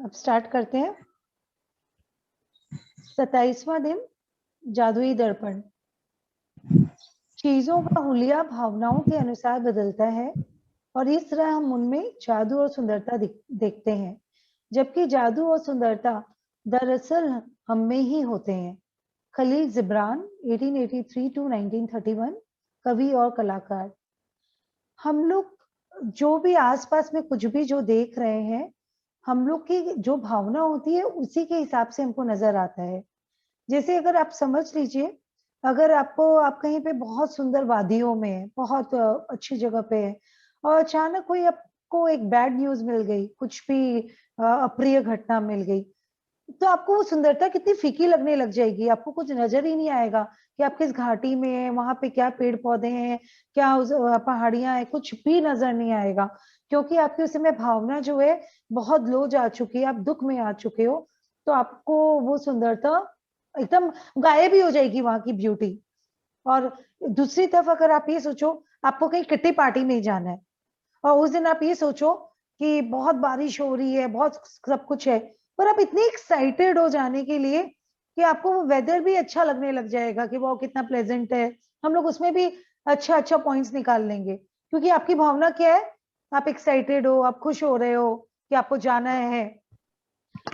अब स्टार्ट करते हैं। 27वां दिन, जादुई दर्पण। चीजों का हुलिया भावनाओं के अनुसार बदलता है और इस तरह हम उनमें जादू और सुंदरता देखते हैं, जबकि जादू और सुंदरता दरअसल हम में ही होते हैं। खलील जिब्रान 1883 टू 1931, कवि और कलाकार। हम लोग जो भी आसपास में कुछ भी जो देख रहे हैं, हम लोग की जो भावना होती है उसी के हिसाब से हमको नजर आता है। जैसे अगर आप समझ लीजिए, अगर आप कहीं पे बहुत सुंदर वादियों में बहुत अच्छी जगह पे है और अचानक कोई आपको एक बैड न्यूज मिल गई, कुछ भी अप्रिय घटना मिल गई, तो आपको वो सुंदरता कितनी फीकी लगने लग जाएगी। आपको कुछ नजर ही नहीं आएगा कि आप किस घाटी में है, वहां पे क्या पेड़ पौधे हैं, क्या पहाड़ियां हैं, कुछ भी नजर नहीं आएगा, क्योंकि आपकी उस समय भावना जो है बहुत लो जा चुकी है, आप दुख में आ चुके हो। तो आपको वो सुंदरता एकदम गायब ही हो जाएगी, वहां की ब्यूटी। और दूसरी तरफ अगर आप ये सोचो, आपको कहीं किट्टी पार्टी में ही जाना है और उस दिन आप ये सोचो कि बहुत बारिश हो रही है, बहुत सब कुछ है, पर आप इतने एक्साइटेड हो जाने के लिए कि आपको वो वेदर भी अच्छा लगने लग जाएगा कि वो कितना प्लेजेंट है। हम लोग उसमें भी अच्छा अच्छा पॉइंट्स निकाल लेंगे, क्योंकि आपकी भावना क्या है, आप एक्साइटेड हो, आप खुश हो रहे हो कि आपको जाना है।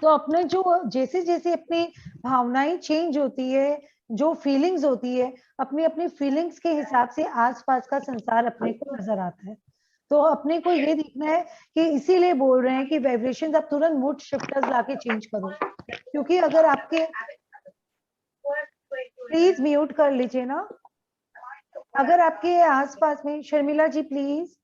तो अपने जो जैसे जैसे अपनी भावनाएं चेंज होती है, जो फीलिंग्स होती है, अपनी अपनी फीलिंग्स के हिसाब से आसपास का संसार अपने को नजर आता है। तो अपने को ये देखना है कि इसीलिए बोल रहे हैं कि वाइब्रेशंस आप तुरंत मूड शिफ्टर्स लाके चेंज करो। क्योंकि अगर आपके, प्लीज म्यूट कर लीजिए ना, अगर आपके आसपास में, शर्मिला जी प्लीज,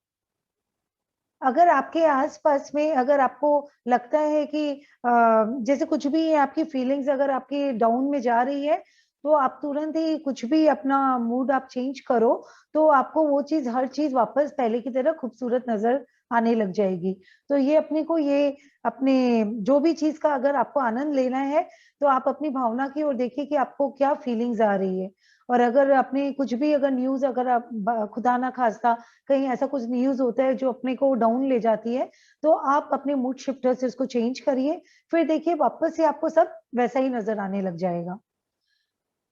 अगर आपके आसपास में अगर आपको लगता है कि जैसे कुछ भी है, आपकी फीलिंग्स अगर आपकी डाउन में जा रही है, तो आप तुरंत ही कुछ भी अपना मूड आप चेंज करो, तो आपको वो चीज, हर चीज वापस पहले की तरह खूबसूरत नजर आने लग जाएगी। तो ये अपने को, ये अपने जो भी चीज का अगर आपको आनंद लेना है, तो आप अपनी भावना की ओर देखिए कि आपको क्या फीलिंग्स आ रही है। और अगर अपने कुछ भी अगर न्यूज, अगर आप खुदा ना खास्ता कहीं ऐसा कुछ न्यूज होता है जो अपने को डाउन ले जाती है, तो आप अपने मूड शिफ्टर से उसको चेंज करिए, फिर देखिए वापस से आपको सब वैसा ही नजर आने लग जाएगा।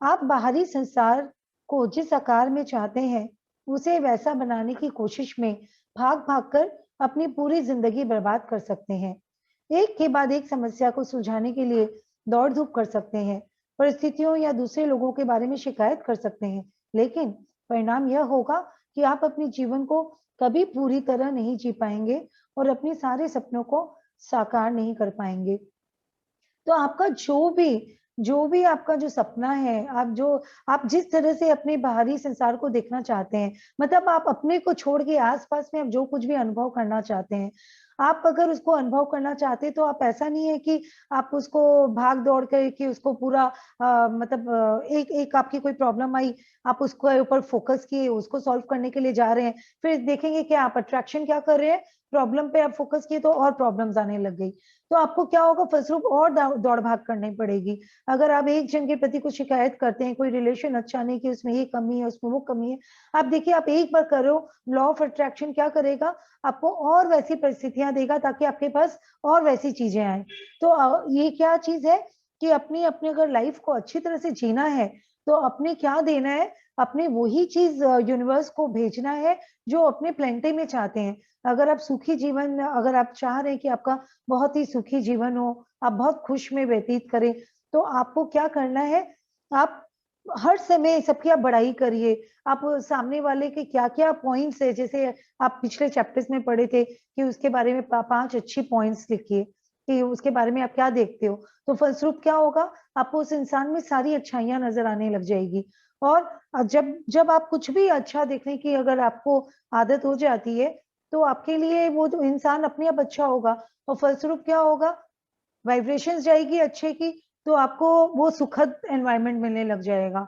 आप बाहरी संसार को जिस आकार में चाहते हैं, उसे वैसा बनाने की कोशिश में भाग भाग कर अपनी पूरी जिंदगी बर्बाद कर सकते हैं। एक के बाद एक समस्या को सुलझाने के लिए दौड़ धूप कर सकते हैं, परिस्थितियों या दूसरे लोगों के बारे में शिकायत कर सकते हैं, लेकिन परिणाम यह होगा कि आप अपने जीवन को कभी पूरी तरह नहीं जी पाएंगे और अपने सारे सपनों को साकार नहीं कर पाएंगे। तो आपका जो भी आपका जो सपना है, आप जिस तरह से अपने बाहरी संसार को देखना चाहते हैं, मतलब आप अपने को छोड़ के आसपास में आप जो कुछ भी अनुभव करना चाहते हैं, आप अगर उसको अनुभव करना चाहते हैं, तो आप, ऐसा नहीं है कि आप उसको भाग दौड़ करके उसको पूरा मतलब एक एक आपकी कोई प्रॉब्लम आई, आप उसको ऊपर फोकस किए, उसको सॉल्व करने के लिए जा रहे हैं, फिर देखेंगे क्या आप अट्रैक्शन क्या कर रहे हैं, प्रॉब्लम पे आप फोकस किए तो और प्रॉब्लम्स आने लग गई। तो आपको क्या होगा, फलस्वरूप और दौड़ भाग करनी पड़ेगी। अगर आप एक जन के प्रति कुछ शिकायत करते हैं, कोई रिलेशन अच्छा नहीं, कि उसमें ये कमी है, उसमें वो कमी है, आप देखिए, आप एक बार करो, लॉ ऑफ अट्रैक्शन क्या करेगा, आपको और वैसी परिस्थितियां देगा ताकि आपके पास और वैसी चीजें आए। तो ये क्या चीज है कि अपनी अपनी अगर लाइफ को अच्छी तरह से जीना है, तो अपने क्या देना है, अपने वही चीज यूनिवर्स को भेजना है जो अपने प्लेंटे में चाहते हैं। अगर आप सुखी जीवन, अगर आप चाह रहे हैं कि आपका बहुत ही सुखी जीवन हो, आप बहुत खुश में व्यतीत करें, तो आपको क्या करना है, आप हर समय सबकी आप बड़ाई करिए। आप सामने वाले के क्या क्या पॉइंट्स है, जैसे आप पिछले चैप्टर्स में पढ़े थे कि उसके बारे में 5 अच्छी पॉइंट्स लिखिए कि उसके बारे में आप क्या देखते हो, तो फलस्वरूप क्या होगा, आपको उस इंसान में सारी अच्छाइयां नजर आने लग जाएगी। और जब जब आप कुछ भी अच्छा देखने की अगर आपको आदत हो जाती है, तो आपके लिए वो जो इंसान अपने आप अच्छा होगा, और फलस्वरूप क्या होगा, वाइब्रेशंस जाएगी अच्छे की, तो आपको वो सुखद एनवायरनमेंट मिलने लग जाएगा।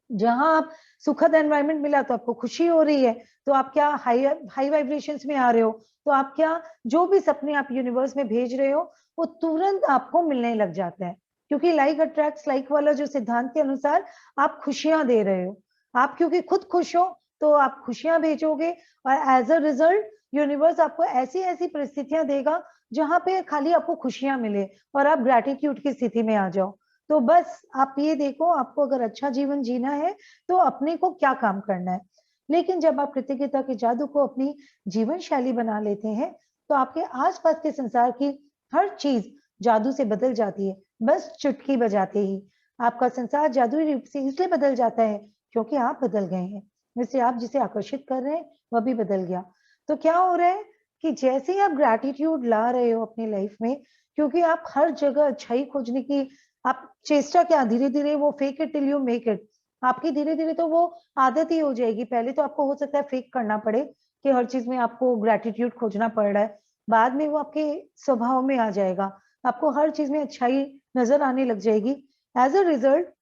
जहां आप सुखद एनवायरनमेंट मिला तो आपको खुशी हो रही है, तो आप क्या हाई हाई वाइब्रेशंस में आ रहे हो, तो आप क्या, जो भी सपने आप यूनिवर्स में भेज रहे हो, वो तुरंत आपको मिलने लग जाता है। क्योंकि लाइक अट्रैक्ट्स लाइक वाला जो सिद्धांत के अनुसार आप खुशियां दे रहे हो, आप क्योंकि खुद खुश हो तो आप खुशियां भेजोगे, और एज अ रिजल्ट यूनिवर्स आपको ऐसी ऐसी परिस्थितियां देगा जहाँ पे खाली आपको खुशियां मिले और आप ग्रैटिट्यूड की स्थिति में आ जाओ। तो बस आप ये देखो, आपको अगर अच्छा जीवन जीना है तो अपने को क्या काम करना है। लेकिन जब आप कृतज्ञता के जादू को अपनी जीवन शैली बना लेते हैं तो आपके आसपास के संसार की हर चीज जादू से बदल जाती है। बस चुटकी बजाते ही आपका संसार जादुई रूप से इसलिए बदल जाता है क्योंकि आप बदल गए हैं। इसलिए आप जिसे आकर्षित कर रहे हैं वह भी बदल गया। तो क्या हो रहा है कि जैसे ही आप ग्रैटिट्यूड ला रहे हो अपनी लाइफ में, क्योंकि आप हर जगह अच्छाई खोजने की आप चेष्टा, क्या धीरे धीरे वो fake it till you make it, आपकी धीरे धीरे तो वो आदत ही हो जाएगी। पहले तो आपको हो सकता है फेक करना पड़े कि हर चीज में आपको ग्रैटिट्यूड खोजना पड़ रहा है, बाद में वो आपके स्वभाव में आ जाएगा, आपको हर चीज में अच्छाई नजर आने लग जाएगी। As a result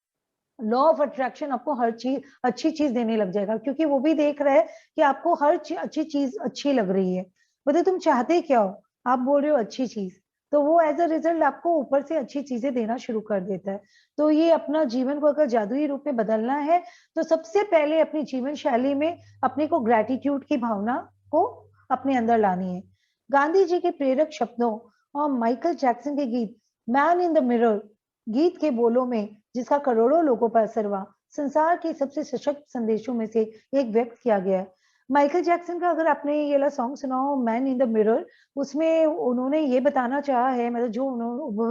law of attraction आपको हर चीज अच्छी चीज देने लग जाएगा, क्योंकि वो भी देख रहा है कि आपको हर अच्छी चीज अच्छी लग रही है। बताइए तुम चाहते क्या हो, आप बोल रहे हो अच्छी चीज, तो वो एज अ रिजल्ट आपको ऊपर से अच्छी चीजें देना शुरू कर देता है। तो ये अपना जीवन को अगर जादुई रूप में बदलना है तो सबसे पहले अपनी जीवन शैली में अपने को ग्रैटिट्यूड की भावना को अपने अंदर लानी है। गांधी जी के प्रेरक शब्दों और माइकल जैक्सन के गीत मैन इन द मिरर गीत के बोलों में, जिसका करोड़ों लोगों पर असर हुआ, संसार के सबसे सशक्त संदेशों में से एक व्यक्त किया गया है। माइकल जैक्सन का अगर आपने ये वाला सॉन्ग सुना हो मैन इन द मिरर, उसमें उन्होंने ये बताना चाहा है, मतलब जो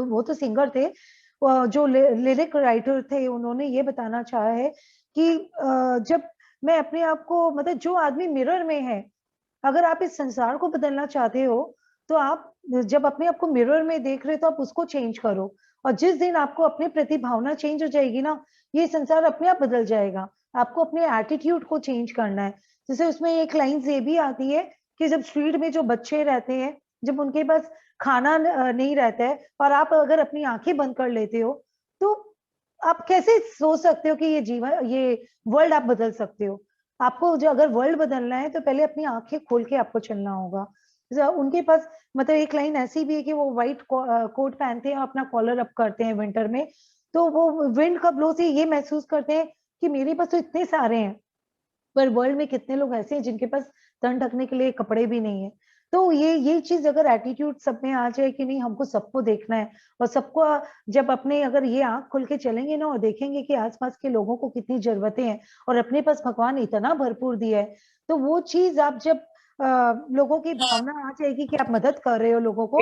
वो तो सिंगर थे, जो लिरिक राइटर थे, उन्होंने ये बताना चाहा है कि जब मैं अपने आप को, मतलब जो आदमी मिरर में है, अगर आप इस संसार को बदलना चाहते हो तो आप जब अपने आप को मिरर में देख रहे हो तो आप उसको चेंज करो। और जिस दिन आपको अपने प्रति भावना चेंज हो जाएगी ना, ये संसार अपने आप बदल जाएगा। आपको अपने एटीट्यूड को चेंज करना है। जैसे उसमें एक लाइन ये भी आती है कि जब स्ट्रीट में जो बच्चे रहते हैं, जब उनके पास खाना नहीं रहता है और आप अगर अपनी आंखें बंद कर लेते हो, तो आप कैसे सोच सकते हो कि ये जीवन, ये वर्ल्ड आप बदल सकते हो। आपको जो अगर वर्ल्ड बदलना है तो पहले अपनी आंखें खोल के आपको चलना होगा। उनके पास, मतलब एक लाइन ऐसी भी है कि वो व्हाइट कोट पहनते हैं, अपना कॉलर अप करते हैं विंटर में, तो वो विंड का ब्लो से ये महसूस करते हैं कि मेरे पास तो इतने सारे हैं, पर वर्ल्ड में कितने लोग ऐसे हैं जिनके पास तन ढकने के लिए कपड़े भी नहीं है। तो ये चीज अगर एटीट्यूड सब में आ जाए कि नहीं हमको सबको देखना है, और सबको, जब अपने अगर ये आंख खुल के चलेंगे ना और देखेंगे कि आसपास के लोगों को कितनी जरूरतें हैं और अपने पास भगवान इतना भरपूर दिया है, तो वो चीज आप जब लोगों की भावना आ जाएगी कि आप मदद कर रहे हो लोगों को।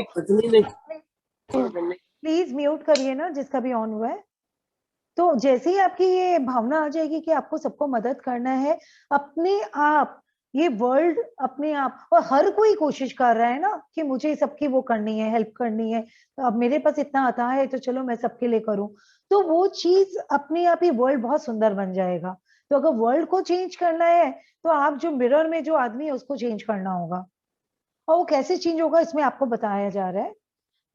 प्लीज म्यूट करिए ना जिसका भी ऑन हुआ है। तो जैसे ही आपकी ये भावना आ जाएगी कि आपको सबको मदद करना है, अपने आप ये वर्ल्ड अपने आप, और हर कोई कोशिश कर रहा है ना कि मुझे सबकी वो करनी है, हेल्प करनी है, तो अब मेरे पास इतना आता है तो चलो मैं सबके लिए करूं, तो वो चीज अपने आप ही वर्ल्ड बहुत सुंदर बन जाएगा। तो अगर वर्ल्ड को चेंज करना है तो आप जो मिरर में जो आदमी है उसको चेंज करना होगा। और वो कैसे चेंज होगा इसमें आपको बताया जा रहा है।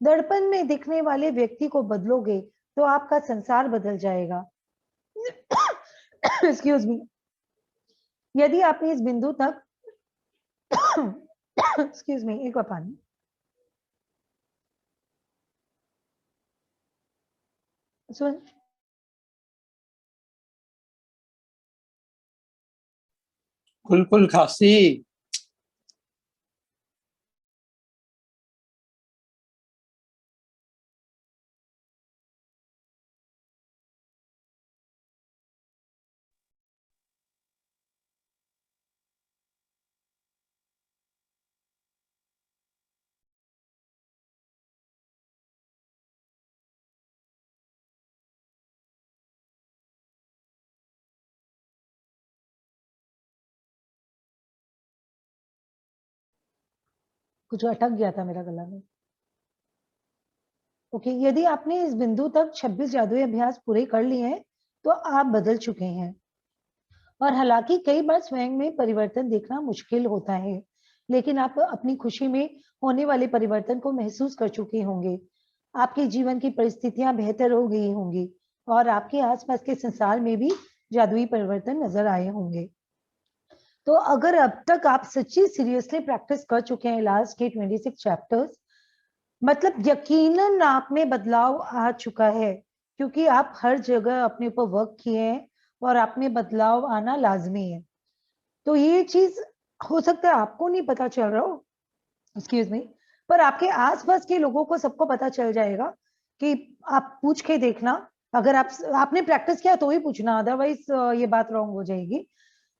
दर्पण में दिखने वाले व्यक्ति को बदलोगे तो आपका संसार बदल जाएगा। Excuse me. यदि आपने इस बिंदु तक एक्सक्यूज मी, एक बार पानी। सुन, बिल्कुल खांसी। कुछ अटक गया था मेरा गला में। ओके, यदि आपने इस बिंदु तक 26 जादुई अभ्यास पूरे कर लिए हैं तो आप बदल चुके हैं। और हालांकि कई बार स्वयं में परिवर्तन देखना मुश्किल होता है, लेकिन आप अपनी खुशी में होने वाले परिवर्तन को महसूस कर चुके होंगे। आपके जीवन की परिस्थितियां बेहतर हो गई होंगी और आपके आसपास के संसार में भी जादुई परिवर्तन नजर आए होंगे। तो अगर अब तक आप सच्ची सीरियसली प्रैक्टिस कर चुके हैं लास्ट के 26 चैप्टर्स, मतलब यकीनन आप में बदलाव आ चुका है, क्योंकि आप हर जगह अपने ऊपर वर्क किए हैं और आप में बदलाव आना लाजमी है। तो ये चीज हो सकता है आपको नहीं पता चल रहा हो, एक्सक्यूज मी, पर आपके आसपास के लोगों को सबको पता चल जाएगा कि आप पूछ के देखना, अगर आपने प्रैक्टिस किया तो ही पूछना, अदरवाइज ये बात रॉन्ग हो जाएगी।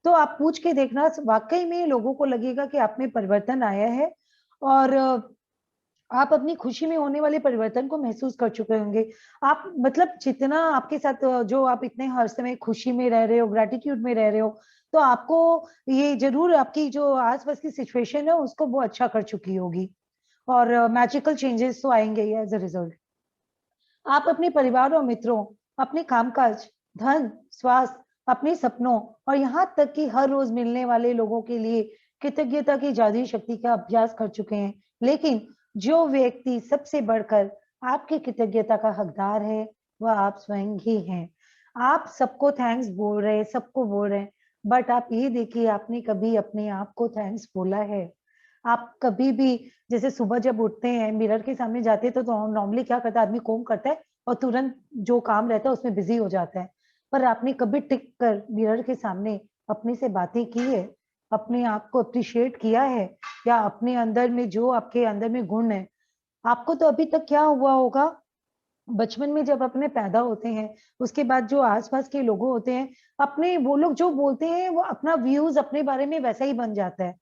तो आप पूछ के देखना, वाकई में लोगों को लगेगा कि आप में परिवर्तन आया है, और आप अपनी खुशी में होने वाले परिवर्तन को महसूस कर चुके होंगे। आप मतलब जितना आपके साथ जो आप इतने हर समय खुशी में रह रहे हो, ग्रेटिट्यूड में रह रहे हो, तो आपको ये जरूर आपकी जो आसपास की सिचुएशन है उसको वो अच्छा कर चुकी होगी, और मैजिकल चेंजेस तो आएंगे ही एज अ रिजल्ट। आप अपने परिवार और मित्रों, अपने कामकाज, धन, स्वास्थ्य, अपने सपनों और यहाँ तक कि हर रोज मिलने वाले लोगों के लिए कृतज्ञता की जादुई शक्ति का अभ्यास कर चुके हैं। लेकिन जो व्यक्ति सबसे बढ़कर आपकी कृतज्ञता का हकदार है, वह आप स्वयं ही हैं। आप सबको थैंक्स बोल रहे हैं, सबको बोल रहे हैं, बट आप ये देखिए, आपने कभी अपने आप को थैंक्स बोला है? आप कभी भी, जैसे सुबह जब उठते हैं मिरर के सामने जाते हैं तो नॉर्मली क्या करता है, आदमी कोम करता है और तुरंत जो काम रहता है उसमें बिजी हो जाता है। पर आपने कभी टिक कर मिरर के सामने अपने से बातें की है, अपने आप को अप्रिशिएट किया है, या अपने अंदर में जो आपके अंदर में गुण है? आपको तो अभी तक क्या हुआ होगा, बचपन में जब अपने पैदा होते हैं, उसके बाद जो आसपास के लोग होते हैं, अपने वो लोग जो बोलते हैं वो अपना व्यूज अपने बारे में वैसा ही बन जाता है।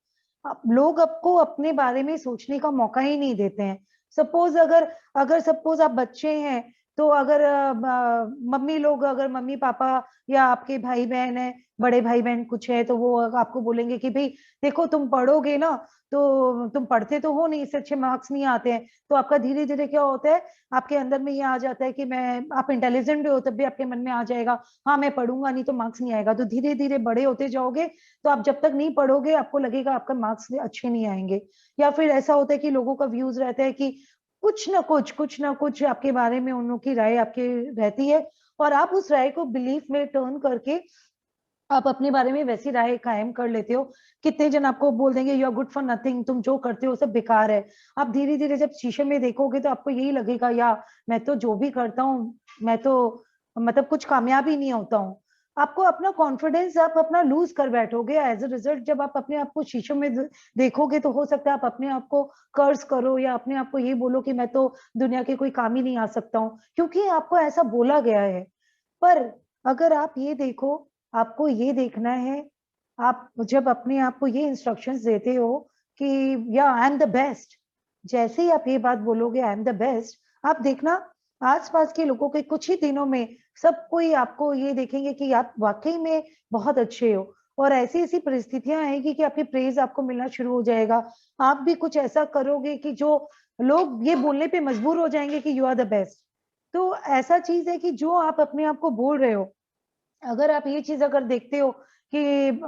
लोग आपको अपने बारे में सोचने का मौका ही नहीं देते हैं। सपोज अगर अगर सपोज आप बच्चे हैं, तो अगर मम्मी लोग, अगर मम्मी पापा या आपके भाई बहन है, बड़े भाई बहन कुछ है, तो वो आपको बोलेंगे कि भाई देखो, तुम पढ़ोगे ना, तो तुम पढ़ते तो हो नहीं, इससे अच्छे मार्क्स नहीं आते हैं। तो आपका धीरे धीरे क्या होता है, आपके अंदर में ये आ जाता है कि मैं, आप इंटेलिजेंट भी हो तब भी आपके मन में आ जाएगा, हाँ मैं पढ़ूंगा नहीं तो मार्क्स नहीं आएगा। तो धीरे धीरे बड़े होते जाओगे, तो आप जब तक नहीं पढ़ोगे आपको लगेगा आपका मार्क्स अच्छे नहीं आएंगे। या फिर ऐसा होता है कि लोगों का व्यूज रहता है कि कुछ ना कुछ आपके बारे में उन लोगों की राय आपके रहती है, और आप उस राय को बिलीफ में टर्न करके आप अपने बारे में वैसी राय कायम कर लेते हो। कितने जन आपको बोल देंगे you are good for nothing, तुम जो करते हो सब बेकार है। आप धीरे धीरे जब शीशे में देखोगे तो आपको यही लगेगा, या मैं तो जो भी करता हूँ, मैं तो मतलब कुछ कामयाब ही नहीं होता हूँ। आपको अपना कॉन्फिडेंस आप अपना लूज कर बैठोगे एज अ रिजल्ट। जब आप अपने आप को शीशे में देखोगे तो हो सकता है आप अपने आप को कर्ज करो, या अपने आप को ये बोलो कि मैं तो दुनिया के कोई काम ही नहीं आ सकता हूँ, क्योंकि आपको ऐसा बोला गया है। पर अगर आप ये देखो, आपको ये देखना है, आप जब अपने आप को ये इंस्ट्रक्शंस देते हो कि या आई एम द बेस्ट, जैसे ही आप ये बात बोलोगे आई एम द बेस्ट, आप देखना आसपास के लोगों के कुछ ही दिनों में सब कोई आपको ये देखेंगे कि आप वाकई में बहुत अच्छे हो, और ऐसी ऐसी परिस्थितियां आएगी कि आपकी प्रेज आपको मिलना शुरू हो जाएगा। आप भी कुछ ऐसा करोगे कि जो लोग ये बोलने पे मजबूर हो जाएंगे कि यू आर द बेस्ट। तो ऐसा चीज है कि जो आप अपने आप को बोल रहे हो, अगर आप ये चीज अगर देखते हो कि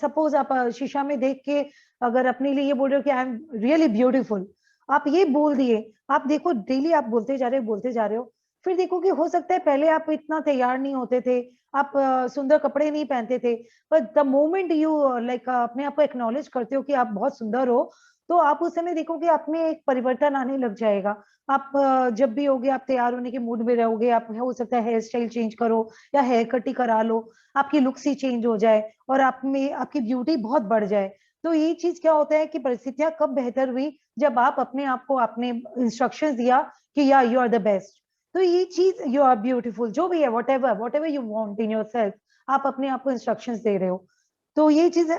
सपोज आप शीशा में देख के अगर अपने लिए ये बोल रहे हो कि आई एम रियली ब्यूटीफुल, आप ये बोल दिए, आप देखो डेली आप बोलते जा रहे हो बोलते जा रहे हो, फिर देखो कि हो सकता है पहले आप इतना तैयार नहीं होते थे, आप सुंदर कपड़े नहीं पहनते थे, पर द मोमेंट यू लाइक अपने आप को एक्नॉलेज करते हो कि आप बहुत सुंदर हो, तो आप उस समय देखोगे आप में एक परिवर्तन आने लग जाएगा। आप जब भी होगे आप तैयार होने के मूड में रहोगे, आप हो सकता है हेयर स्टाइल चेंज करो या हेयर कट ही करा लो, आपकी लुक्स ही चेंज हो जाए और आप में आपकी ब्यूटी बहुत बढ़ जाए। तो ये चीज क्या होता है कि परिस्थितियां कब बेहतर हुई, जब आप अपने आप को आपने इंस्ट्रक्शंस दिया कि या यू आर द बेस्ट। तो ये चीज यू आर ब्यूटीफुल जो भी है, what ever you want in yourself, आप अपने आप को इंस्ट्रक्शंस दे रहे हो। तो ये चीज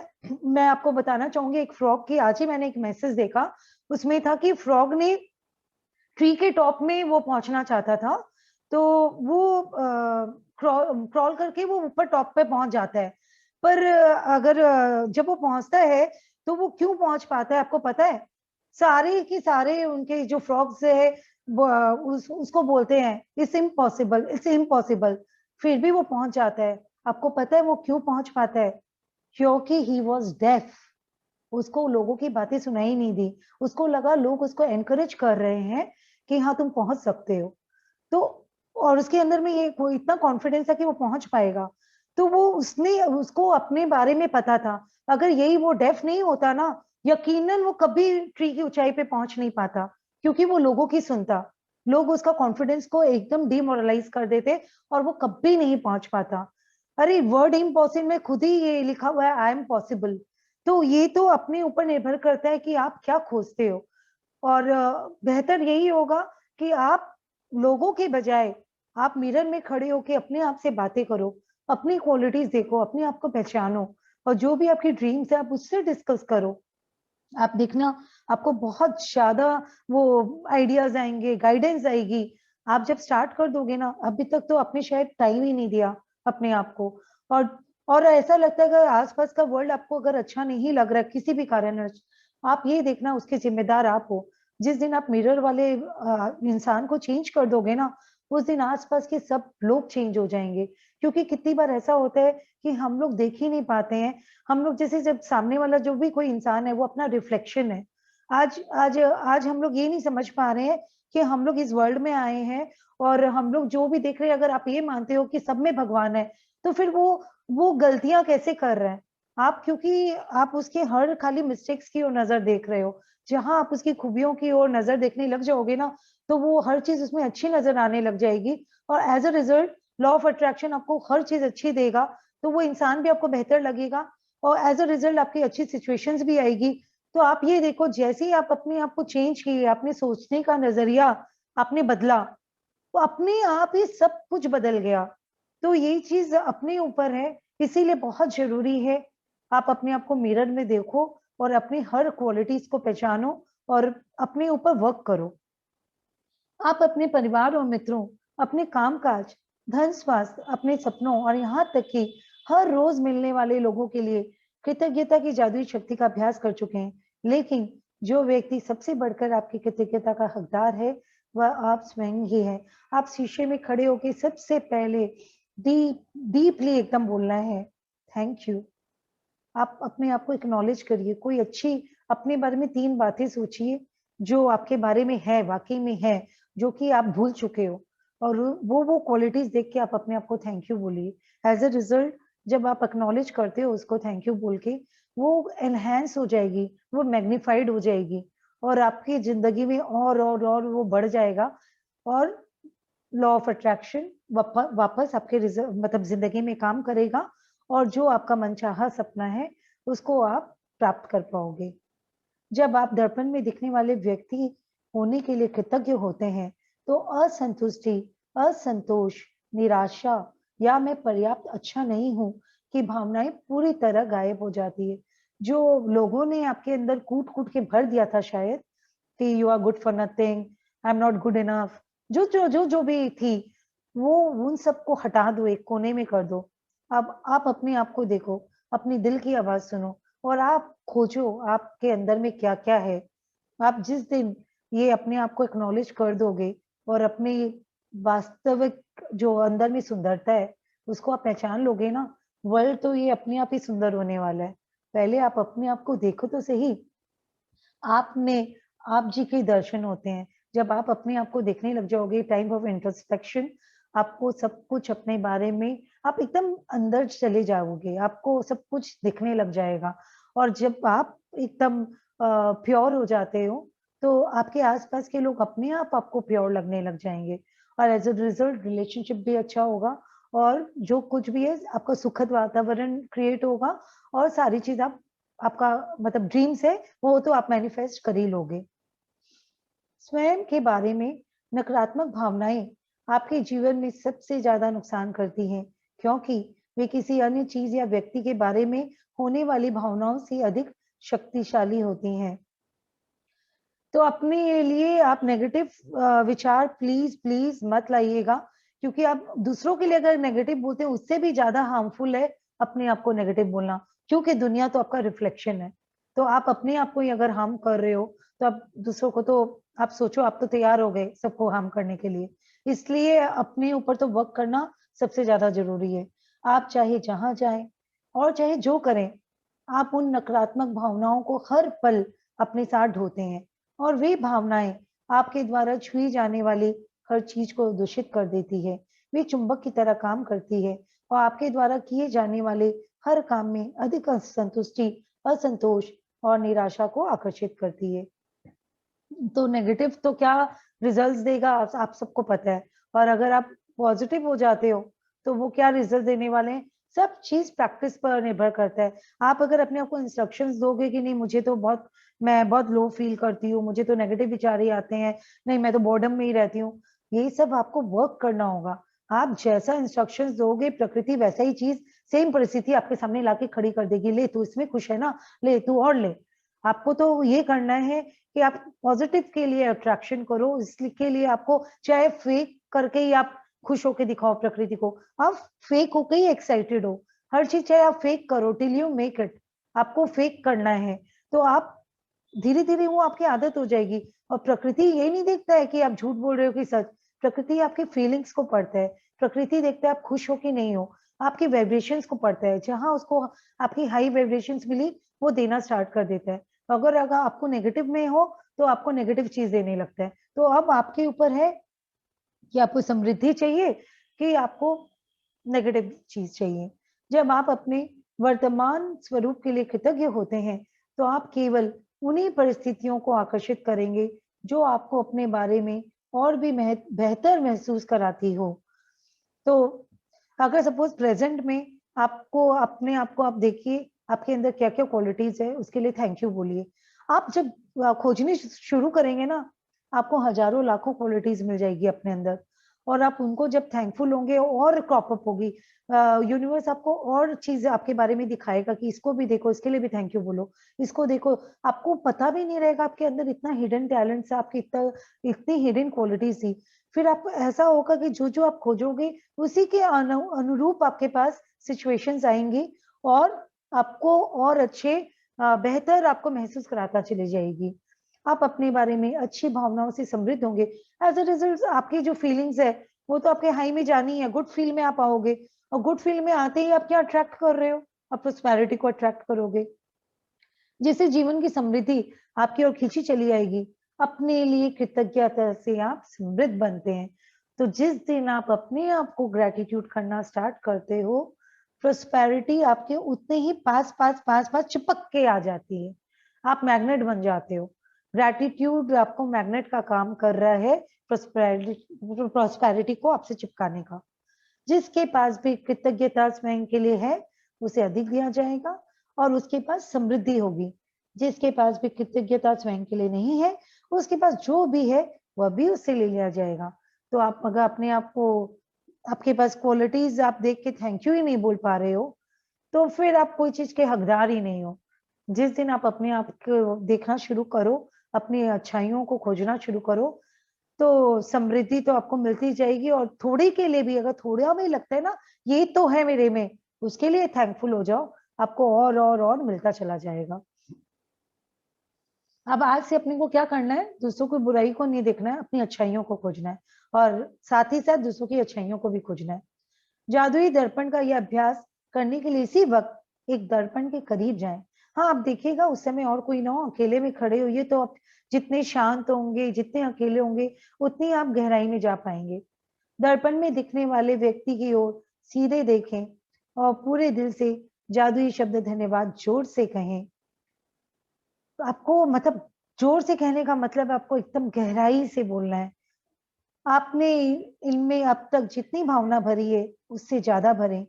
मैं आपको बताना चाहूंगी, एक फ्रॉग की, आज ही मैंने एक मैसेज देखा, उसमें था कि फ्रॉग ने ट्री के टॉप में वो पहुंचना चाहता था, तो वो क्रॉल करके वो ऊपर टॉप पे पहुंच जाता है। पर अगर जब वो पहुंचता है तो वो क्यों पहुंच पाता है आपको पता है? सारे के सारे उनके जो फ्रॉग्स है उसको बोलते हैं इट्स इम्पॉसिबल, इट्स इम्पॉसिबल, फिर भी वो पहुंच जाता है। आपको पता है वो क्यों पहुंच पाता है? क्योंकि ही वॉज डेफ। उसको लोगों की बातें सुनाई नहीं दी, उसको लगा लोग उसको एनकरेज कर रहे हैं कि हाँ तुम पहुंच सकते हो। तो और उसके अंदर में ये इतना कॉन्फिडेंस है कि वो पहुंच पाएगा। तो वो उसने उसको अपने बारे में पता था, अगर यही वो डेफ नहीं होता ना, यकीनन वो कभी ट्री की ऊंचाई पे पहुंच नहीं पाता, क्योंकि वो लोगों की सुनता, लोग उसका कॉन्फिडेंस को एकदम डिमोरलाइज कर देते और वो कभी नहीं पहुंच पाता। अरे वर्ड इम्पॉसिबल में खुद ही ये लिखा हुआ है आई एम पॉसिबल। तो ये तो अपने ऊपर निर्भर करता है कि आप क्या खोजते हो। और बेहतर यही होगा कि आप लोगों के बजाय आप मिरर में खड़े होके अपने आप से बातें करो, अपनी क्वालिटीज देखो, अपने आप को पहचानो, और जो भी आपकी ड्रीम्स है आप उससे डिस्कस करो। आप देखना, आपको बहुत ज्यादा वो आइडियाज आएंगे, गाइडेंस आएगी। आप जब स्टार्ट कर दोगे ना, अभी तक तो आपने शायद टाइम ही नहीं दिया अपने आप को। और ऐसा लगता है कि आसपास का वर्ल्ड आपको अगर अच्छा नहीं लग रहा किसी भी कारणवश, आप ये देखना उसके जिम्मेदार आप हो। जिस दिन आप मिरर वाले इंसान को चेंज कर दोगे ना, उस दिन आसपास के सब लोग चेंज हो जाएंगे। क्योंकि कितनी बार ऐसा होता है कि हम लोग देख ही नहीं पाते हैं। हम लोग जैसे, जब सामने वाला जो भी कोई इंसान है वो अपना रिफ्लेक्शन है। आज आज आज हम लोग ये नहीं समझ पा रहे हैं कि हम लोग इस वर्ल्ड में आए हैं, और हम लोग जो भी देख रहे हैं, अगर आप ये मानते हो कि सब में भगवान है, तो फिर वो गलतियां कैसे कर रहे हैं आप? क्योंकि आप उसके हर खाली मिस्टेक्स की ओर नजर देख रहे हो। जहां आप उसकी खूबियों की ओर नजर देखने लग जाओगे ना, तो वो हर चीज उसमें अच्छी नजर आने लग जाएगी। और as a result law of attraction आपको हर चीज अच्छी देगा, तो वो इंसान भी आपको बेहतर लगेगा, और एज अ रिजल्ट आपकी अच्छी सिचुएशंस भी आएगी। तो आप ये देखो, जैसे ही आप अपने आप को चेंज किए, आपने सोचने का नजरिया आपने बदला, तो अपने आप ही सब कुछ बदल गया। तो यही चीज अपने ऊपर है, इसीलिए बहुत जरूरी है आप अपने आप को मिरर में देखो, और अपनी हर क्वालिटीज को पहचानो, और अपने ऊपर वर्क करो। आप अपने परिवार और मित्रों, अपने कामकाज, धन, स्वास्थ्य, अपने सपनों, और यहाँ तक कि हर रोज मिलने वाले लोगों के लिए कृतज्ञता की जादुई शक्ति का अभ्यास कर चुके हैं। लेकिन जो व्यक्ति सबसे बढ़कर आपकी कृतज्ञता का हकदार है, वह आप स्वयं ही है। आप शीशे में खड़े होकर सबसे पहले डीपली एकदम बोलना है, थैंक यू। आप अपने आप को एक्नॉलेज करिए। कोई अच्छी, अपने बारे में 3 बातें सोचिए जो आपके बारे में है, वाकई में है, जो कि आप भूल चुके हो, और वो क्वालिटीज देख के आप अपने आप को थैंक यू बोलिए। एज अ रिजल्ट, जब आप एक्नॉलेज करते हो उसको थैंक यू बोल के, वो एनहेंस हो जाएगी, वो मैग्नीफाइड हो जाएगी, और आपकी जिंदगी में और वो बढ़ जाएगा। और लॉ ऑफ अट्रैक्शन वापस आपके मतलब जिंदगी में काम करेगा, और जो आपका मनचाहा सपना है उसको आप प्राप्त कर पाओगे। जब आप दर्पण में दिखने वाले व्यक्ति होने के लिए कृतज्ञ होते हैं, तो असंतुष्टि, असंतोष, निराशा, या मैं पर्याप्त अच्छा नहीं हूं की भावनाएं पूरी तरह गायब हो जाती है। जो लोगों ने आपके अंदर कूट कूट के भर दिया था शायद, कि you are good for nothing, I am not good enough, जो भी थी, वो उन सबको हटा दो, एक कोने में कर दो। अब आप अपने आप को देखो, अपनी दिल की आवाज सुनो, और आप खोजो आपके अंदर में क्या क्या है। आप जिस दिन ये अपने आप को एक्नॉलेज कर दोगे, और अपने वास्तविक जो अंदर में सुंदरता है उसको आप पहचान लोगे ना, वर्ल्ड तो ये अपने आप ही सुंदर होने वाला है। पहले आप अपने आप को देखो तो सही। आपने आप जी के दर्शन होते हैं जब आप अपने आप को देखने लग जाओगे। टाइम ऑफ इंट्रोस्पेक्शन, आपको सब कुछ अपने बारे में, आप एकदम अंदर चले जाओगे, आपको सब कुछ दिखने लग जाएगा। और जब आप एकदम प्योर हो जाते हो, तो आपके आसपास के लोग अपने आप आपको प्योर लगने लग जाएंगे, और एज अ रिजल्ट रिलेशनशिप भी अच्छा होगा, और जो कुछ भी है आपका सुखद वातावरण क्रिएट होगा, और सारी चीज आप, आपका मतलब ड्रीम्स है वो तो आप मैनिफेस्ट कर ही लोगे। स्वयं के बारे में नकारात्मक भावनाएं आपके जीवन में सबसे ज्यादा नुकसान करती हैं, क्योंकि वे किसी अन्य चीज या व्यक्ति के बारे में होने वाली भावनाओं से अधिक शक्तिशाली होती हैं। तो अपने लिए आप नेगेटिव विचार प्लीज प्लीज मत लाइएगा, क्योंकि आप दूसरों के लिए अगर नेगेटिव बोलते हैं उससे भी ज्यादा हार्मफुल है अपने आप को नेगेटिव बोलना, क्योंकि दुनिया तो आपका रिफ्लेक्शन है। तो आप अपने आप को ही अगर हार्म कर रहे हो, तो आप दूसरों को तो, आप सोचो, आप तो तैयार हो गए सबको हार्म करने के लिए। इसलिए अपने ऊपर तो वर्क करना सबसे ज्यादा जरूरी है। आप चाहे जहां जाएं और चाहे जो करें, आप उन नकारात्मक भावनाओं को हर पल अपने साथ ढोते हैं, और वे भावनाएं आपके द्वारा छुई जाने वाली हर चीज को दूषित कर देती है। वे चुंबक की तरह काम करती है, और आपके द्वारा किए जाने वाले हर काम में अधिक असंतुष्टि, असंतोष और निराशा को आकर्षित करती है। तो नेगेटिव तो क्या रिजल्ट्स देगा आप सबको पता है, और अगर आप पॉजिटिव हो जाते हो तो वो क्या रिजल्ट देने वाले हैं? सब चीज प्रैक्टिस पर निर्भर करता है। आप अगर अपने आप को इंस्ट्रक्शंस दोगे कि नहीं मुझे तो मैं बहुत लो फील करती हूँ, मुझे तो नेगेटिव विचार ही आते हैं, नहीं मैं तो बॉर्डम में ही रहती हूँ, यही सब आपको वर्क करना होगा। आप जैसा इंस्ट्रक्शंस दोगे प्रकृति वैसा ही चीज, सेम परिस्थिति आपके सामने लाके खड़ी कर देगी। ले तू इसमें खुश है ना, ले तू और ले। आपको तो ये करना है कि आप पॉजिटिव के लिए अट्रैक्शन करो, इसके लिए आपको चाहे फेक करके ही आप खुश होके दिखाओ प्रकृति को, आप फेक होके ही एक्साइटेड हो। हर चीज चाहे आप फेक करो टिल यू मेक इट, आपको फेक करना है। तो आप धीरे धीरे वो आपकी आदत हो जाएगी। और प्रकृति ये नहीं देखता है कि आप झूठ बोल रहे हो कि सच, प्रकृति आपकी फीलिंग्स को पढ़ता है। प्रकृति देखता है आप खुश हो कि नहीं हो, आपकी वाइब्रेशंस को पढ़ता है। जहां उसको आपकी हाई वाइब्रेशंस मिली वो देना स्टार्ट कर देता है। अगर अगर आपको नेगेटिव में हो तो आपको नेगेटिव चीज देने लगता है। तो अब आपके ऊपर है कि आपको समृद्धि चाहिए कि आपको नेगेटिव चीज चाहिए। जब आप अपने वर्तमान स्वरूप के लिए कृतज्ञ होते हैं तो आप केवल उन्हीं परिस्थितियों को आकर्षित करेंगे जो आपको अपने बारे में और भी बेहतर महसूस कराती हो। तो अगर सपोज प्रेजेंट में आपको अपने आप को आप देखिए आपके अंदर क्या क्या क्वालिटीज है, उसके लिए थैंक यू बोलिए। आप जब खोजने शुरू करेंगे ना, आपको हजारों लाखों क्वालिटीज मिल जाएगी अपने अंदर, और आप उनको जब थैंकफुल होंगे और क्रॉप अप होगी, यूनिवर्स आपको और चीज आपके बारे में दिखाएगा कि इसको भी देखो, इसके लिए भी थैंक यू बोलो, इसको देखो। आपको पता भी नहीं रहेगा आपके अंदर इतना हिडन टैलेंट है, आपकी इतनी हिडन क्वालिटीज थी। फिर आपको ऐसा होगा कि जो जो आप खोजोगे उसी के अनुरूप आपके पास सिचुएशंस आएंगी और आपको और अच्छे बेहतर आपको महसूस कराता चली जाएगी। आप अपने बारे में अच्छी भावनाओं से समृद्ध होंगे। एज अ रिजल्ट आपकी जो फीलिंग्स है वो तो आपके हाई में जानी है, गुड फील में आप आओगे, और गुड फील में आते ही आप क्या अट्रैक्ट कर रहे हो, आप प्रोस्पेरिटी को अट्रैक्ट करोगे, जिससे जीवन की समृद्धि आपकी ओर खींची चली आएगी। अपने लिए कृतज्ञता से आप समृद्ध बनते हैं। तो जिस दिन आप अपने आप को ग्रेटिट्यूड करना स्टार्ट करते हो, प्रोस्पेरिटी आपके उतने ही पास पास पास पास चिपक के आ जाती है, आप मैग्नेट बन जाते हो। ग्रेटिट्यूड आपको मैग्नेट का काम कर रहा है, प्रोस्पेरिटी को आपसे चिपकाने का। जिसके पास भी कृतज्ञता स्वयं के लिए है उसे अधिक दिया जाएगा और उसके पास समृद्धि होगी। जिसके पास भी कृतज्ञता स्वयं के लिए नहीं है, उसके पास जो भी है वह भी उससे ले लिया जाएगा। तो आप अगर अपने आप को, आपके पास क्वालिटीज आप देख के थैंक यू ही नहीं बोल पा रहे हो, तो फिर आप कोई चीज के हकदार ही नहीं हो। जिस दिन आप अपने आप को देखना शुरू करो, अपनी अच्छाइयों को खोजना शुरू करो, तो समृद्धि तो आपको मिलती जाएगी। और थोड़ी के लिए भी, अगर थोड़ा भी लगता है ना ये तो है मेरे में, उसके लिए थैंकफुल हो जाओ, आपको और मिलता चला जाएगा। अब आज से अपने को क्या करना है, दूसरों की बुराई को नहीं देखना है, अपनी अच्छाइयों को खोजना है, और साथ ही साथ दूसरों की अच्छाइयों को भी खोजना है। जादुई दर्पण का यह अभ्यास करने के लिए इसी वक्त एक दर्पण के करीब जाएं। हाँ, आप देखिएगा उस समय और कोई ना हो, अकेले में खड़े होइए, तो आप जितने शांत होंगे, जितने अकेले होंगे, उतनी आप गहराई में जा पाएंगे। दर्पण में दिखने वाले व्यक्ति की ओर सीधे देखें और पूरे दिल से जादुई शब्द धन्यवाद जोर से कहें। तो आपको मतलब जोर से कहने का मतलब आपको एकदम गहराई से बोलना है। आपने इनमें अब तक जितनी भावना भरी है उससे ज्यादा भरें।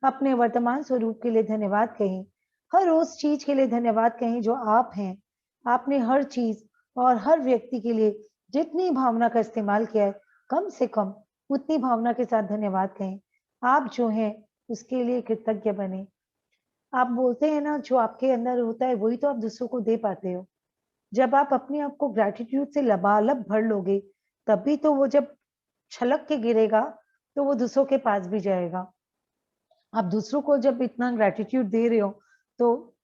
अपने वर्तमान स्वरूप के लिए धन्यवाद कहें, हर उस चीज के लिए धन्यवाद कहें जो आप हैं। आपने हर चीज और हर व्यक्ति के लिए जितनी भावना का इस्तेमाल किया है, कम से कम उतनी भावना के साथ धन्यवाद कहें। आप जो हैं उसके लिए कृतज्ञ बने। आप बोलते हैं ना जो आपके अंदर होता है वही तो आप दूसरों को दे पाते हो। जब आप अपने आप को ग्रैटिट्यूड से लबालब भर लोगे, तभी तो वो जब छलक के गिरेगा तो वो दूसरों के पास भी जाएगा। आप दूसरों को जब इतना ग्रैटिट्यूड दे रहे हो तो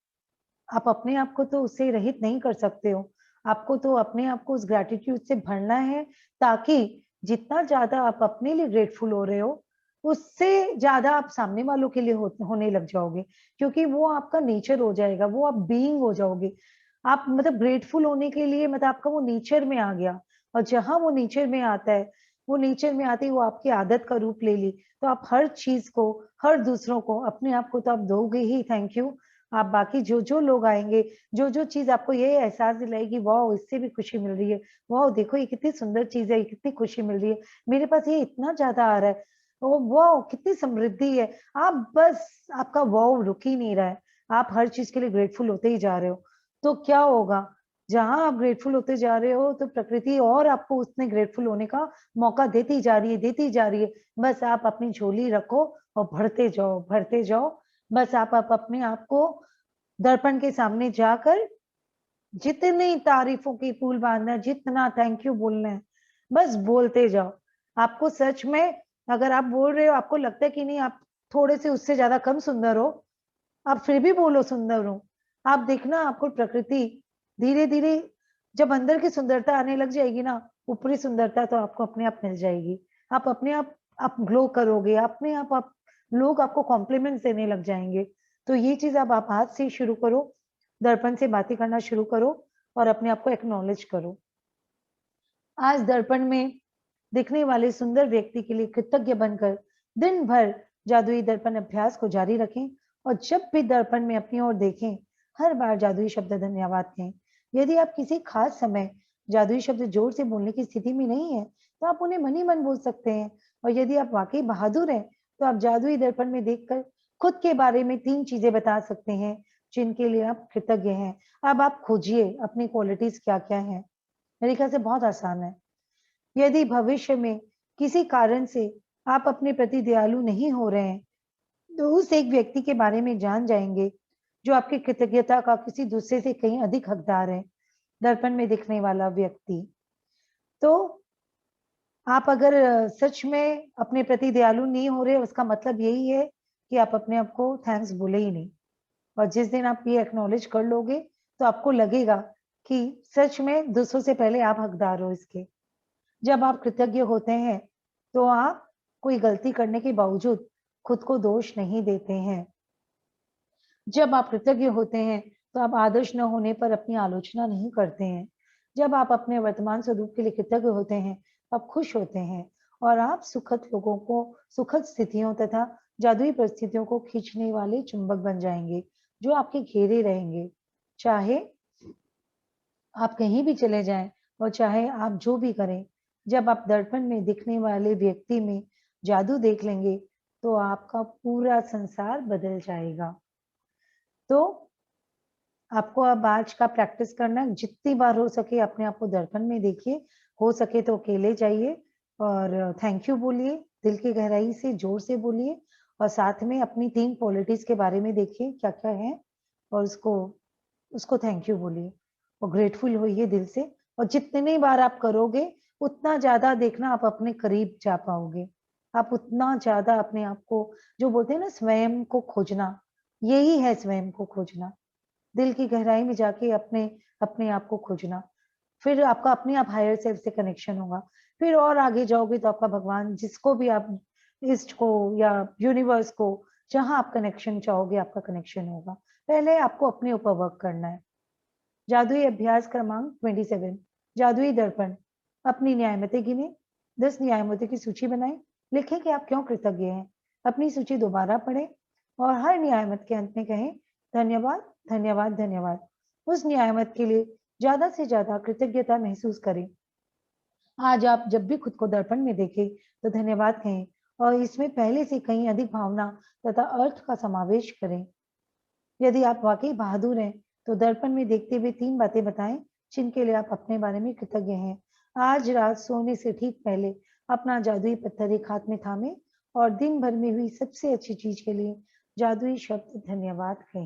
आप अपने आप को तो उससे रहित नहीं कर सकते हो। आपको तो अपने आप को उस ग्रैटिट्यूड से भरना है, ताकि जितना ज्यादा आप अपने लिए ग्रेटफुल हो रहे हो उससे ज्यादा आप सामने वालों के लिए होने लग जाओगे, क्योंकि वो आपका नेचर हो जाएगा, वो आप बीइंग हो जाओगे। आप मतलब ग्रेटफुल होने के लिए मतलब आपका वो नेचर में आ गया, और जहां वो नेचर में आता है, वो नेचर में आते ही वो आपकी आदत का रूप ले ली, तो आप हर चीज को, हर दूसरों को, अपने आप को तो आप दोगे ही थैंक यू। आप बाकी जो जो लोग आएंगे, जो जो चीज आपको ये एहसास दिलाएगी वाह इससे भी खुशी मिल रही है, वाह देखो ये कितनी सुंदर चीज है, ये कितनी खुशी मिल रही है, मेरे पास ये इतना ज्यादा आ रहा है, ओ वाह, कितनी समृद्धि है। आप बस, आपका वाव रुक ही नहीं रहा है, आप हर चीज के लिए ग्रेटफुल होते ही जा रहे हो। तो क्या होगा, जहां आप ग्रेटफुल होते जा रहे हो तो प्रकृति और आपको उसमें ग्रेटफुल होने का मौका देती जा रही है, देती जा रही है। बस आप अपनी झोली रखो और भरते जाओ, भरते जाओ। बस आप अपने आप को दर्पण के सामने जाकर जितनी तारीफों की पुल बांधना है, जितना थैंक यू बोलना है, बस बोलते जाओ। आपको सच में, अगर आप बोल रहे हो, आपको लगता है कि नहीं आप थोड़े से उससे ज्यादा कम सुंदर हो, आप फिर भी बोलो सुंदर हो। आप देखना, आपको प्रकृति धीरे धीरे जब अंदर की सुंदरता आने लग जाएगी ना, ऊपरी सुंदरता तो आपको अपने आप मिल जाएगी। आप अपने आप ग्लो करोगे, अपने आप लोग आपको कॉम्प्लीमेंट्स देने लग जाएंगे। तो ये चीज आप आज से शुरू करो, दर्पण से बातें करना शुरू करो और अपने आप को एक्नॉलेज करो। आज दर्पण में दिखने वाले सुंदर व्यक्ति के लिए कृतज्ञ बनकर दिन भर जादुई दर्पण अभ्यास को जारी रखें और जब भी दर्पण में अपनी ओर देखें, हर बार जादुई शब्द धन्यवाद कहें। यदि आप किसी खास समय जादुई शब्द जोर से बोलने की स्थिति में नहीं है, तो आप उन्हें मन ही मन बोल सकते हैं। और यदि आप वाकई बहादुर हैं, तो आप जादुई दर्पण में देखकर खुद के बारे में 3 चीजें बता सकते हैं जिनके लिए आप कृतज्ञ हैं। अब आप खोजिए अपनी क्वालिटीज क्या-क्या हैं। मेरे ख्याल से बहुत आसान है। यदि भविष्य में किसी कारण से आप अपने प्रति दयालु नहीं हो रहे हैं, तो उस एक व्यक्ति के बारे में जान जाएंगे जो आपकी कृतज्ञता का किसी दूसरे से कहीं अधिक हकदार है। दर्पण में दिखने वाला व्यक्ति। तो आप अगर सच में अपने प्रति दयालु नहीं हो रहे, उसका मतलब यही है कि आप अपने आप को थैंक्स बोले ही नहीं। और जिस दिन आप ये एक्नॉलेज कर लोगे, तो आपको लगेगा कि सच में दूसरों से पहले आप हकदार हो इसके। जब आप कृतज्ञ होते हैं, तो आप कोई गलती करने के बावजूद खुद को दोष नहीं देते हैं। जब आप कृतज्ञ होते हैं, तो आप आदर्श न होने पर अपनी आलोचना नहीं करते हैं। जब आप अपने वर्तमान स्वरूप के लिए कृतज्ञ होते हैं, आप खुश होते हैं और आप सुखद लोगों को, सुखद स्थितियों तथा जादुई परिस्थितियों को खींचने वाले चुंबक बन जाएंगे, जो आपके घेरे रहेंगे। चाहे आप कहीं भी चले जाएं और चाहे आप जो भी करें, जब आप दर्पण में दिखने वाले व्यक्ति में जादू देख लेंगे, तो आपका पूरा संसार बदल जाएगा। तो आपको अब आज का प्रैक्टिस करना है, जितनी बार हो सके अपने आप को दर्पण में देखिए, हो सके तो अकेले जाइए और थैंक यू बोलिए, दिल की गहराई से जोर से बोलिए और साथ में अपनी 3 क्वालिटीज के बारे में देखिए क्या-क्या है और उसको उसको थैंक यू बोलिए और ग्रेटफुल होइए दिल से। और जितनी बार आप करोगे, उतना ज़्यादा देखना आप अपने करीब जा पाओगे। आप उतना ज़्यादा अपने आप को, जो बोलते हैं ना स्वयं को खोजना, यही है स्वयं को खोजना। दिल की गहराई में जाके अपने अपने आप को खोजना। फिर आपका अपने आप हायर सेल्फ से कनेक्शन होगा। फिर और आगे जाओगे तो आपका भगवान, जिसको भी आप, इष्ट को या यूनिवर्स को, जहाँ आप कनेक्शन चाहोगे आपका कनेक्शन होगा। पहले आपको अपने ऊपर वर्क करना है। जादुई अभ्यास क्रमांक 27, जादुई दर्पण। अपनी न्यायमतें गिने, 10 न्यायमतों की सूची बनाएं, लिखें कि आप क्यों कृतज्ञ हैं। अपनी सूची दोबारा पढ़ें और हर न्यायमत के अंत में कहें धन्यवाद, धन्यवाद, धन्यवाद। उस न्यायमत के लिए ज्यादा से ज्यादा कृतज्ञता महसूस करें। आज आप जब भी खुद को दर्पण में देखें, तो धन्यवाद कहें और इसमें पहले से कहीं अधिक भावना तथा अर्थ का समावेश करें। यदि आप वाकई बहादुर हैं, तो दर्पण में देखते हुए 3 बातें बताएं जिनके लिए आप अपने बारे में कृतज्ञ हैं। आज रात सोने से ठीक पहले अपना जादुई पत्थर एक हाथ में थामें और दिन भर में हुई सबसे अच्छी चीज के लिए जादुई शब्द धन्यवाद कहें।